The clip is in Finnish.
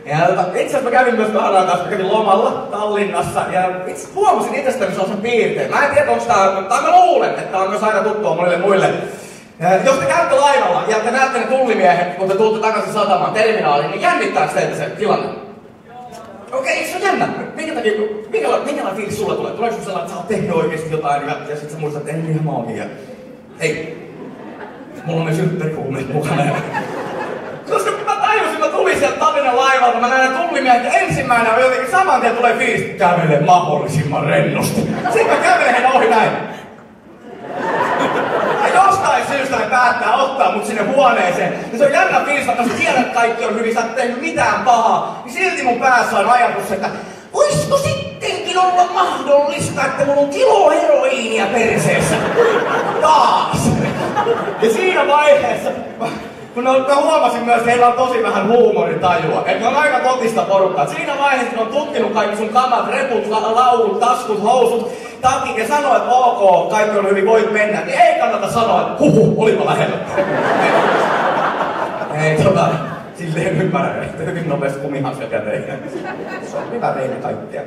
Ja itse asiassa mä kävin myös vähän aikaa, mä kävin lomalla Tallinnassa ja itse huomasin itsestäni sellaisen piirteen. Mä en tiedä, onko tai mä luulen, että tää on myös aina tuttua monille muille. Jos te käytte laivalla ja te näette ne tullimiehet, kun te tuutte takaisin satamaan terminaaliin, niin jännittääkö teitä se tilanne? Okei, se on jännä. Minkälainen fiilis sulla tulee? Tuleeko sun sellainen, että sä oot tehnyt oikeesti jotain ja sit sä muistat, että ei ihan mä oonkin ja... Hei, mulla on myös ympärihuumeet mukana. Koska mä tajusin, mä tulin sieltä Tallinnan laivalta, mä näin tullimiehet ja ensimmäinen on jotenkin saman tien tulee fiilis, kävele mahdollisimman rennosti. Sitten mä kävelen heidän ohi näin. Ja jostain syystä ne päättää ottaa mut sinne huoneeseen. Ja se on jännä fiilis, vaikka sä tiedät, että kaikki on hyvin, sä et tehnyt mitään pahaa. Niin silti mun päässä on ajatus, että voisiko sittenkin olla mahdollista, että mulla on kilo heroiinia perseessä? Taas! Ja siinä vaiheessa, kun mä huomasin myös, että heillä on tosi vähän huumoritajua. Että on aika totista porukkaa. Siinä vaiheessa, kun on tutkinut kaikki sun kamat, reput, laukut, taskut, housut, takit ja sanoo, että ok, kaikki on hyvin, voit mennä, niin ei kannata sanoa, että olipa lähellä. Ei silleen ymmärrä, että hyvin nopeasti kumihanska käteen. Se on hyvä teille kaikkea.